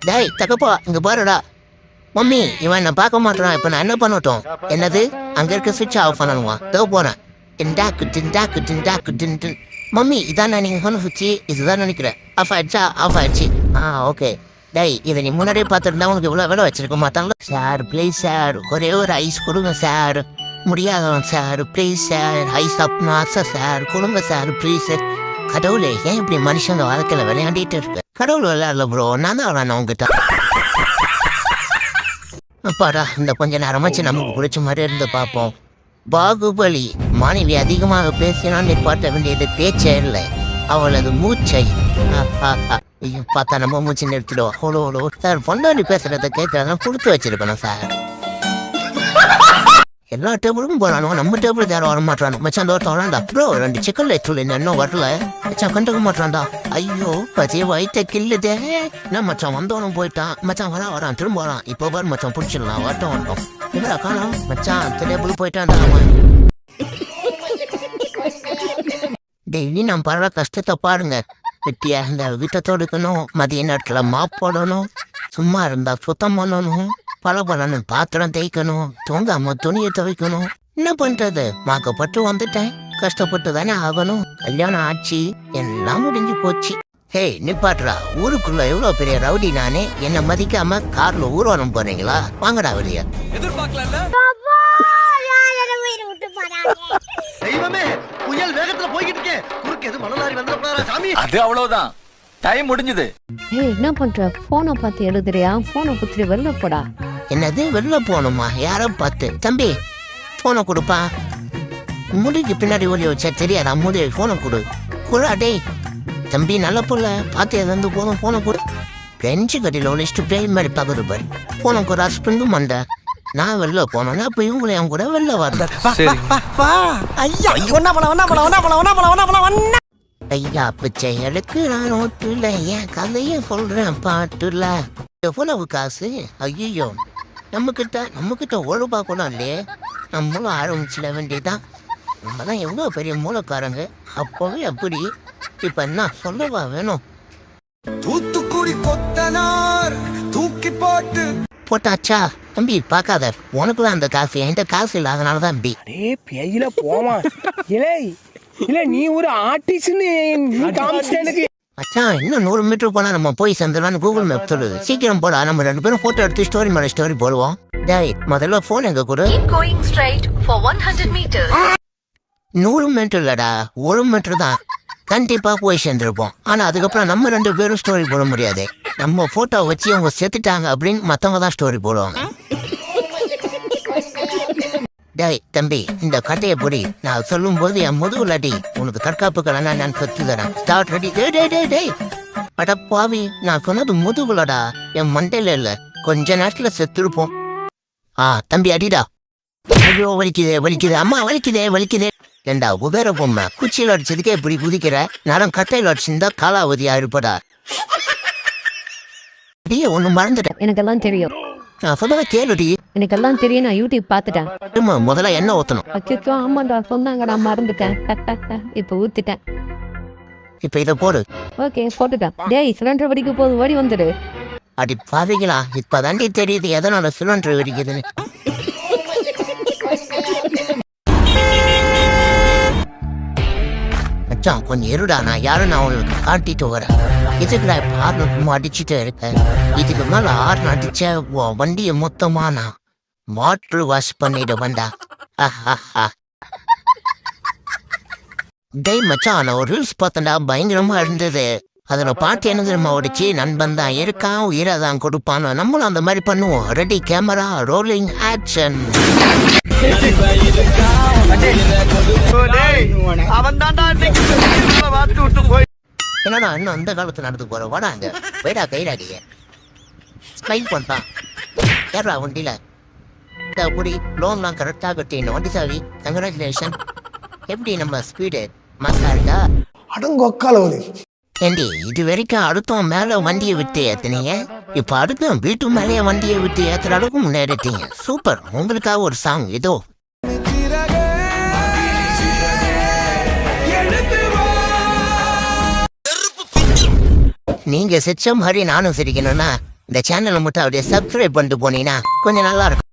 டேய் தக்கப்பா இங்க பாருடா. மம்மி இவன் என்ன பார்க்க மாட்டான். இப்ப நான் என்ன பண்ணட்டும்? என்னது அங்க இருக்க சுவிட்ச் ஆஃப் பண்ணணுமா? தோ போறேன். மம்மி இதான் நீங்க சொன்ன சுவிட்ச். இதுதான் நினைக்கிறேன். ஆஃப் ஆயிடுச்சா? ஆஃப் ஆயிடுச்சு. ஓகே. டேய் இதை நீ முன்னாடியே பார்த்துருந்தா உனக்கு இவ்வளவு வேலை வச்சிருக்க மாட்டாங்களா? சார் ப்ளீஸ் சார், ஒரே ஒரு ஐஸ் கொடுங்க சார். முடியாதவன் சார், ப்ளீஸ் சார். ஐஸ் அப்பனா சார் கொடுங்க சார் ப்ளீஸ் சார். கடவுளே ஏன் இப்படி மனுஷங்க வாழ்க்கையில விளையாண்டிட்டு இருக்கு? கடவுள் விளையாடல ப்ரோ, நான் தான் விளையாடணும் உங்ககிட்ட. அப்பாடா இந்த கொஞ்ச நேரமாச்சு நமக்கு பிடிச்ச மாதிரி இருந்து பார்ப்போம். பாகுபலி மாணவி அதிகமாக பேசினால் நிப்பாட்ட வேண்டியது பேச்சே இல்லை, அவளது மூச்சை. பார்த்தா நம்ம மூச்சு நிறுத்திடுவோம். ஹோலோ சார், பொண்டாடி பேசுறத கேட்கறத கொடுத்து வச்சிருக்கணும் சார். எல்லா டேபிளுக்கும் போறானோ, நம்ம டேபிள் யாரும் வர மாட்டானோ. மச்சான் தோட்டம்டா ப்ரோ, 2 சிக்கன் லைட் இன்னும் வரல. மச்சான் கண்டுக்க மாட்டான்டா. ஐயோ பச்சை வயிற்ற கில்லுதே. என்ன மச்சான் வந்தவனும் போயிட்டான். மச்சான் வரான் திரும்ப வரான். இப்போ பாரு மச்சான் பிடிச்சிடலாம். வரட்டும் இல்ல காணும். மச்சான் டேபிள் போயிட்டான்டா அவன். டெய்லி நம்ம படுற கஷ்டத்தை பாருங்க. வெட்டியா இந்த வீட்டை தொடுக்கணும், மதிய நேரத்தில் மாப் போடணும், சும்மா இருந்தா சுத்தம் பண்ணணும், பல பாத்திரம் தேய்க்கணும், தூங்காம துணியை துவைக்கணும். என்ன பண்றது? மாக்கப்பட்டு வந்துட்டேன், கஷ்டப்பட்டு தானே ஆகணும். கல்யாணம் ஆச்சு, எல்லாம் முடிஞ்சு போச்சு. ஹே நிப்பாட்டுறா, ஊருக்குள்ள எவ்வளவு பெரிய ரவுடி நானே. என்ன மதிக்காம கார்ல ஊர்வலம் போறீங்களா? வாங்கடா வெளியே. தெய்வமே, புயல் வேகத்துல போய்கிட்டு இருக்கேன். குறுக்கு எது மணலாரி வந்துட போறாரா சாமி? அது அவ்வளவுதான், டைம் முடிஞ்சது. ஏய் என்ன பண்ற? போனை பார்த்து எழுதுறியா? போனை குத்துட்டு வெளில போடா. என்னது வெளில போகணுமா? யாரோ பார்த்து? தம்பி போனை கொடுப்பா. முடிக்கு பின்னாடி ஒலி வச்சா தெரியாதா? முடி போனை கொடு. குழா டேய் தம்பி, நல்ல புள்ள பார்த்து எதாவது போதும். போனை கொடு. பெஞ்சு கட்டில ஒழிச்சிட்டு பேய் மாதிரி பகுது பாரு. போனை கொடு. ஹஸ்பண்டு மண்டை. நான் வெளில போனேன்னா அப்ப இவங்களை என் கூட வெளில வரேன். ஐயா பிச்சை எடுக்கிறான் ஓட்டுல, என் கதைய சொல்றேன் பாட்டுல. எவ்வளவு காசு? ஐயோ நம்ம கிட்ட ஒரு ரூபா கூட இல்லையே. நம்மளும் ஆரம்பிச்சிட வேண்டியதான். நம்ம தான் எவ்வளவு பெரிய மூலக்காரங்க. அப்பவே அப்படி. இப்ப என்ன சொல்லவா வேணும்? தூத்துக்குடி கொத்தனார் தூக்கி போட்டு போட்டாச்சா? தம்பி பார்க்காத, உனக்குதான் அந்த காசு, என்கிட்ட காசு இல்லை, அதனாலதான் தம்பி. அரே பேயில போமா. இல்ல நீ ஒரு ஆர்டிஸ்ட்னு காமிச்சிட்ட. மச்சான் இன்னும் 100 மீட்டர் போனா நம்ம போய் சேர்ந்துடலாம்னு கூகுள் மேப் சொல்லுது. சீக்கிரம் போடா, நம்ம 2 பேரும் போட்டோ எடுத்து ஸ்டோரி மேல ஸ்டோரி போடுவோம். டேய் முதல்ல போன் எங்க கூட. 100 மீட்டர் இல்லடா, 1 மீட்டர் தான். கண்டிப்பா போய் சேர்ந்துருப்போம். ஆனா அதுக்கப்புறம் நம்ம 2 பேரும் ஸ்டோரி போட முடியாது. நம்ம போட்டோ வச்சு அவங்க செத்துட்டாங்க அப்படின்னு மத்தவங்க தான் ஸ்டோரி போடுவாங்க. டேய் தம்பி, இந்த கட்டையை பொடி. நான் சொல்லும் போது என் முதுகுலடி உனக்கு தற்காப்பு கலனா நான் கத்து தரேன். Start ready. டேய் அட பாவி, நான் சொன்னது முதுகுலடா, என் மண்டையில இல்ல. கொஞ்ச நேரத்துல செத்துருப்போம். தம்பி அடிடா. ஐயோ வலிக்குது அம்மா, வலிக்குதே. ஏண்டா உபேர பொம்மை, குச்சியில் அடிச்சதுக்கே இப்படி குதிக்கிற. நேரம் கட்டையில் அடிச்சிருந்தா காலாவதியா இருப்படா. ஒண்ணு மறந்துட்டேன். எனக்கெல்லாம் தெரியும். நான் சொல்றத கேளுடி. எனக்கெல்லாம் தெரியும், நான் யூடியூப் பார்த்துட்டேன். முதல்ல என்ன ஊத்தணும்? அச்சோ ஆமாண்டா சொன்னாங்க, நான் மறந்துட்டேன். இப்ப ஊத்திட்டேன். இப்ப இத போடு. ஓகே போட்டுட்டேன். டேய் சிலிண்டர் வெடிக்க போது, ஓடி வந்துடு. அடி பாவிங்களா, இப்பதாண்டி தெரியுது எதனால சிலிண்டர் வெடிக்குதுன்னு. மச்சான் கொஞ்சம் இருடா, நான் யாரும் நான் உங்களுக்கு காட்டிட்டு வரேன். இதுக்குடா இப்ப ஹார்ன் அடிச்சுட்டு இருக்கேன். இதுக்கு மேல ஹார்ன் அடிச்ச வண்டியை மொத்தமா நான் வாட்டர் வாஷ் பண்ணிட்டு வந்தா. டேய் மச்சான், நான் ஒரு ரீல்ஸ் பார்த்தேன்டா, பயங்கரமா இருந்தது. அதுல பாட்டு என்ன தெரியுமா ஓடிச்சு? நண்பன் தான் இருக்கான், உயிரை தான் கொடுப்பான். நம்மளும் அந்த மாதிரி பண்ணுவோம். Ready camera rolling action. என்னடா இன்னும் அந்த காலத்து நடந்து போற? வாடாங்க போய்டா, கைடாடிய ஸ்மைல் பண்ணான். ஏறா வண்டியில புடி. லோன்லாம் கரெக்டா கட்டிடணும். வண்டி சாவி. கங்க்ராச்சுலேஷன். எப்படி நம்ம ஸ்பீடு மாசா இருக்கா? அடங்கொக்காலவலி. ஏண்டி இது வரைக்கும் அடுத்தவன் மேல வண்டியை விட்டு ஏத்துனீங்க, இப்ப அடுத்தவன் வீட்டு மேலேயே வண்டியை விட்டு ஏத்துற அளவுக்கு முன்னேறிட்டீங்க. சூப்பர். உங்களுக்காக ஒரு சாங் இதோ. நீங்க சிரிச்ச மாதிரி நானும் சிரிக்கணும்னா இந்த சேனலை மட்டும் அப்படியே சப்ஸ்கிரைப் பண்ணிட்டு போனீங்கன்னா கொஞ்சம் நல்லா இருக்கும்.